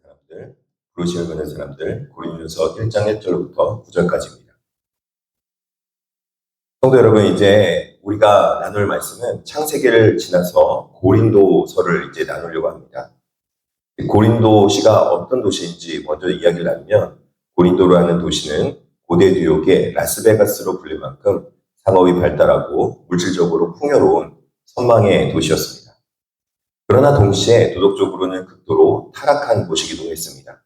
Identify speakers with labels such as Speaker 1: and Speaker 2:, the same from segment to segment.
Speaker 1: 사람들, 부르심을 받은 사람들, 고린도서 1장 1절부터 9절까지입니다. 성도 여러분, 이제 우리가 나눌 말씀은 창세기를 지나서 고린도서를 이제 나누려고 합니다. 고린도시가 어떤 도시인지 먼저 이야기를 나누면, 고린도라는 도시는 고대 뉴욕의 라스베가스로 불릴 만큼 상업이 발달하고 물질적으로 풍요로운 선망의 도시였습니다. 그러나 동시에 도덕적으로는 극도로 타락한 곳이기도 했습니다.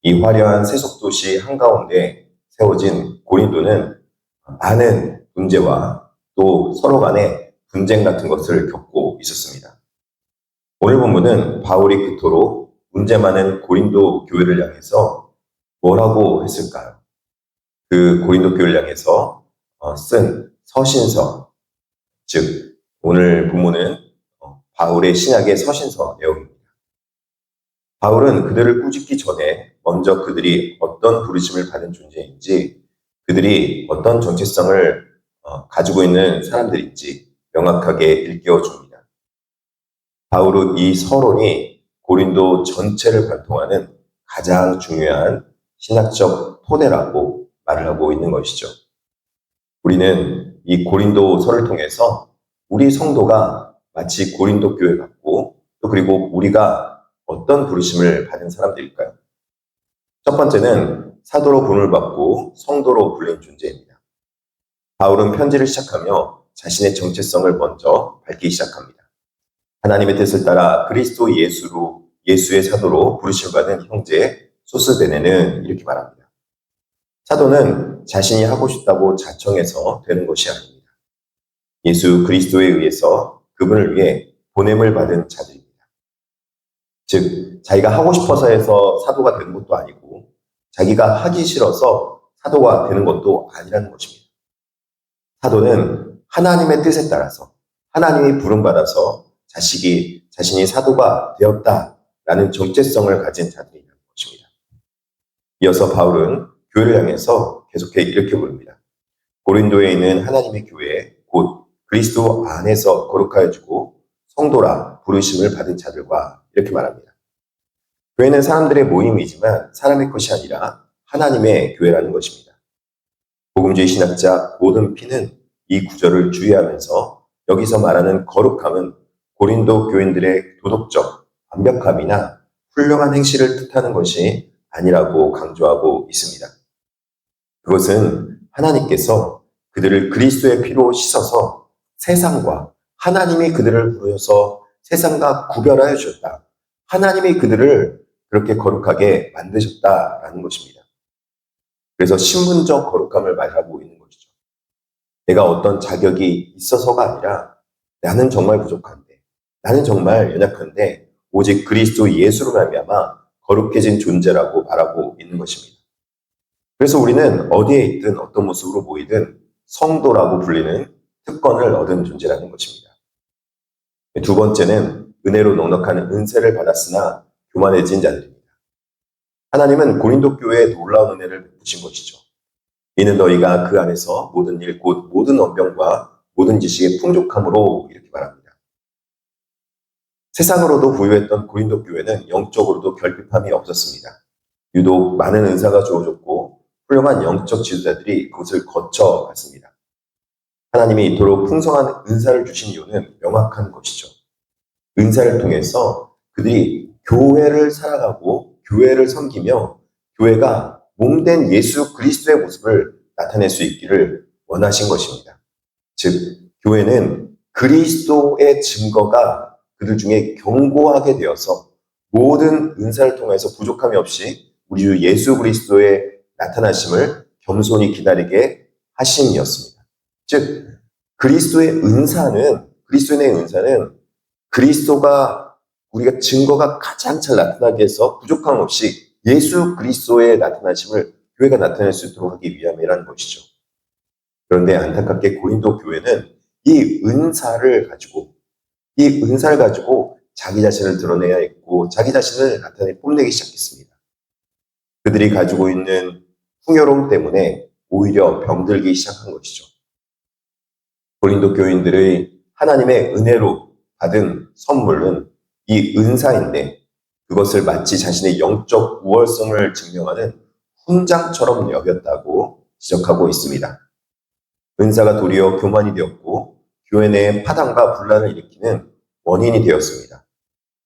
Speaker 1: 이 화려한 세속도시 한가운데 세워진 고린도는 많은 문제와 또 서로 간의 분쟁 같은 것을 겪고 있었습니다. 오늘 본문은 바울이 그토록 문제 많은 고린도 교회를 향해서 뭐라고 했을까요? 그 고린도 교회를 향해서 쓴 서신서, 즉 오늘 본문은 바울의 신약의 서신서 내용입니다. 바울은 그들을 꾸짖기 전에 먼저 그들이 어떤 부르심을 받은 존재인지, 그들이 어떤 정체성을 가지고 있는 사람들인지 명확하게 일깨워줍니다. 바울은 이 서론이 고린도 전체를 관통하는 가장 중요한 신학적 토대라고 말을 하고 있는 것이죠. 우리는 이 고린도서를 통해서 우리 성도가 마치 고린도 교회 같고, 또 그리고 우리가 어떤 부르심을 받은 사람들일까요? 첫 번째는 사도로 부름을 받고 성도로 불린 존재입니다. 바울은 편지를 시작하며 자신의 정체성을 먼저 밝히기 시작합니다. 하나님의 뜻을 따라 그리스도 예수의 사도로 부르심을 받은 형제 소스데네는 이렇게 말합니다. 사도는 자신이 하고 싶다고 자청해서 되는 것이 아닙니다. 예수 그리스도에 의해서 그분을 위해 보냄을 받은 자들입니다. 즉, 자기가 하고 싶어서 해서 사도가 되는 것도 아니고, 자기가 하기 싫어서 사도가 되는 것도 아니라는 것입니다. 사도는 하나님의 뜻에 따라서, 하나님이 부름받아서 자신이 사도가 되었다라는 정체성을 가진 자들이라는 것입니다. 이어서 바울은 교회를 향해서 계속해 이렇게 부릅니다. 고린도에 있는 하나님의 교회, 곧 그리스도 안에서 거룩하여지고 성도라 부르심을 받은 자들과 이렇게 말합니다. 교회는 사람들의 모임이지만 사람의 것이 아니라 하나님의 교회라는 것입니다. 복음주의 신학자 고든 피는 이 구절을 주의하면서 여기서 말하는 거룩함은 고린도 교인들의 도덕적 완벽함이나 훌륭한 행실을 뜻하는 것이 아니라고 강조하고 있습니다. 그것은 하나님께서 그들을 그리스도의 피로 씻어서 세상과, 하나님이 그들을 부르셔서 세상과 구별하여 주셨다. 하나님이 그들을 그렇게 거룩하게 만드셨다라는 것입니다. 그래서 신분적 거룩함을 말하고 있는 것이죠. 내가 어떤 자격이 있어서가 아니라 나는 정말 부족한데, 나는 정말 연약한데 오직 그리스도 예수로 말미암아 거룩해진 존재라고 말하고 있는 것입니다. 그래서 우리는 어디에 있든 어떤 모습으로 보이든 성도라고 불리는 특권을 얻은 존재라는 것입니다. 두 번째는 은혜로 넉넉한 은혜를 받았으나 교만해진 자들입니다. 하나님은 고린도 교회에 놀라운 은혜를 베푸신 것이죠. 이는 너희가 그 안에서 모든 일, 곧 모든 언변과 모든 지식의 풍족함으로 이렇게 말합니다. 세상으로도 부유했던 고린도 교회는 영적으로도 결핍함이 없었습니다. 유독 많은 은사가 주어졌고 훌륭한 영적 지도자들이 그것을 거쳐갔습니다. 하나님이 이토록 풍성한 은사를 주신 이유는 명확한 것이죠. 은사를 통해서 그들이 교회를 살아가고 교회를 섬기며 교회가 몸된 예수 그리스도의 모습을 나타낼 수 있기를 원하신 것입니다. 즉, 교회는 그리스도의 증거가 그들 중에 견고하게 되어서 모든 은사를 통해서 부족함이 없이 우리 주 예수 그리스도의 나타나심을 겸손히 기다리게 하심이었습니다. 즉, 그리스도의 은사는 그리스도가 우리가 증거가 가장 잘 나타나게 해서 부족함 없이 예수 그리스도의 나타나심을 교회가 나타낼 수 있도록 하기 위함이라는 것이죠. 그런데 안타깝게 고린도 교회는 이 은사를 가지고 자기 자신을 드러내야 했고 자기 자신을 뽐내기 시작했습니다. 그들이 가지고 있는 풍요로움 때문에 오히려 병들기 시작한 것이죠. 고린도 교인들의 하나님의 은혜로 받은 선물은 이 은사인데 그것을 마치 자신의 영적 우월성을 증명하는 훈장처럼 여겼다고 지적하고 있습니다. 은사가 도리어 교만이 되었고 교회 내에 파당과 분란을 일으키는 원인이 되었습니다.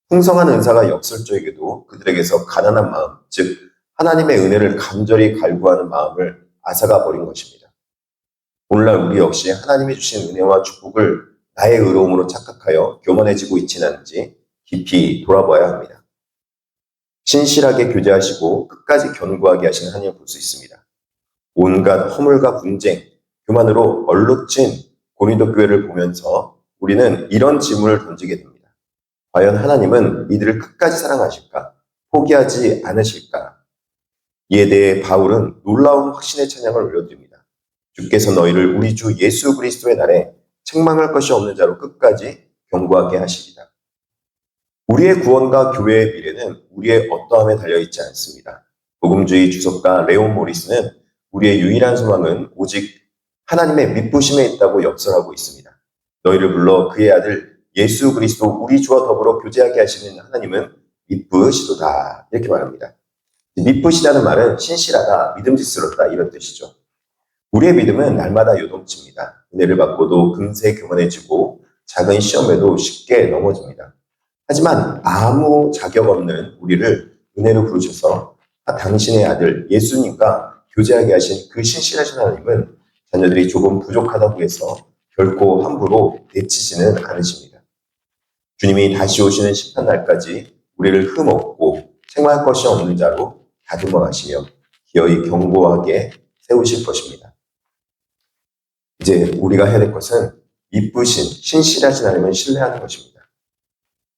Speaker 1: 풍성한 은사가 역설적이게도 그들에게서 가난한 마음, 즉 하나님의 은혜를 간절히 갈구하는 마음을 앗아가 버린 것입니다. 오늘날 우리 역시 하나님이 주신 은혜와 축복을 나의 의로움으로 착각하여 교만해지고 있지는 않은지 깊이 돌아봐야 합니다. 신실하게 교제하시고 끝까지 견고하게 하시는 하나님을 볼 수 있습니다. 온갖 허물과 분쟁, 교만으로 얼룩진 고린도 교회를 보면서 우리는 이런 질문을 던지게 됩니다. 과연 하나님은 이들을 끝까지 사랑하실까? 포기하지 않으실까? 이에 대해 바울은 놀라운 확신의 찬양을 올려드립니다. 주께서 너희를 우리 주 예수 그리스도의 날에 책망할 것이 없는 자로 끝까지 견고하게 하시리라. 우리의 구원과 교회의 미래는 우리의 어떠함에 달려있지 않습니다. 복음주의 주석가 레온 모리스는 우리의 유일한 소망은 오직 하나님의 미쁘심에 있다고 역설하고 있습니다. 너희를 불러 그의 아들 예수 그리스도 우리 주와 더불어 교제하게 하시는 하나님은 미쁘시도다 이렇게 말합니다. 미쁘시다는 말은 신실하다, 믿음직스럽다 이런 뜻이죠. 우리의 믿음은 날마다 요동칩니다. 은혜를 받고도 금세 교만해지고 작은 시험에도 쉽게 넘어집니다. 하지만 아무 자격 없는 우리를 은혜로 부르셔서 당신의 아들 예수님과 교제하게 하신 그 신실하신 하나님은 자녀들이 조금 부족하다고 해서 결코 함부로 내치지는 않으십니다. 주님이 다시 오시는 심판날까지 우리를 흠없고 책망할 것이 없는 자로 다듬어 가시며 기어이 견고하게 세우실 것입니다. 이제 우리가 해야 될 것은 이쁘신 신실하신 하나님을 신뢰하는 것입니다.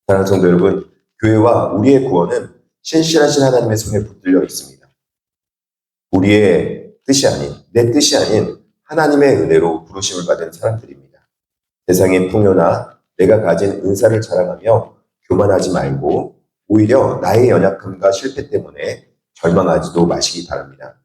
Speaker 1: 사랑하는 성도 여러분, 교회와 우리의 구원은 신실하신 하나님의 손에 붙들려 있습니다. 우리의 뜻이 아닌, 내 뜻이 아닌 하나님의 은혜로 부르심을 받은 사람들입니다. 세상의 풍요나 내가 가진 은사를 자랑하며 교만하지 말고 오히려 나의 연약함과 실패 때문에 절망하지도 마시기 바랍니다.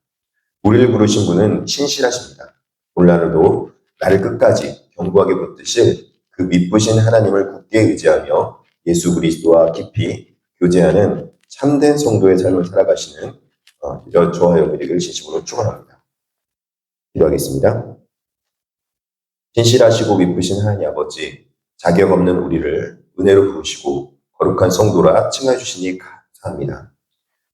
Speaker 1: 우리를 부르신 분은 신실하십니다. 오늘날에도 나를 끝까지 견고하게 붙드실 그 미쁘신 하나님을 굳게 의지하며 예수 그리스도와 깊이 교제하는 참된 성도의 삶을 살아가시는 저와 여러분에게 진심으로 축원합니다. 기도하겠습니다. 신실하시고 미쁘신 하나님 아버지, 자격 없는 우리를 은혜로 부르시고 거룩한 성도라 칭하여 주시니 감사합니다.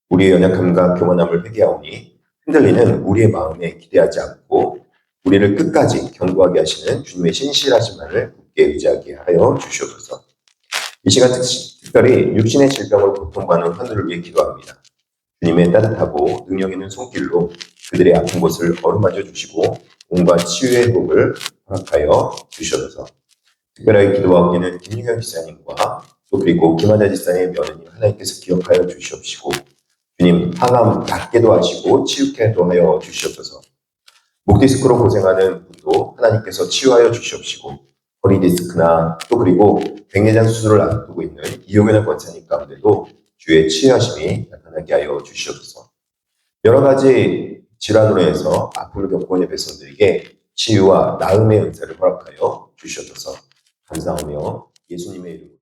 Speaker 1: 우리의 연약함과 교만함을 회개하오니 흔들리는 우리의 마음에 기대하지 않고 우리를 끝까지 견고하게 하시는 주님의 신실하심만을 굳게 의지하게 하여 주시옵소서. 이 시간 특별히 육신의 질병으로 고통받는 환우를 위해 기도합니다. 주님의 따뜻하고 능력 있는 손길로 그들의 아픈 곳을 어루만져 주시고 온갖 치유의 복을 허락하여 주시옵소서. 특별하게 기도하고 있는 김유경 지사님과 또 그리고 김하자 지사님의 며느님 하나님께서 기억하여 주시옵시고 주님 항암 낫게도 하시고 치유케도 하여 주시옵소서. 목 디스크로 고생하는 분도 하나님께서 치유하여 주시옵시고 허리 디스크나 또 그리고 백내장 수술을 앞두고 있는 이용현 권사님 가운데도 주의 치유하심이 나타나게 하여 주시옵소서. 여러 가지 질환으로 해서 아픔을 겪고 있는 백성들에게 치유와 나음의 은사를 허락하여 주시옵소서. 감사하며 예수님의 이름으로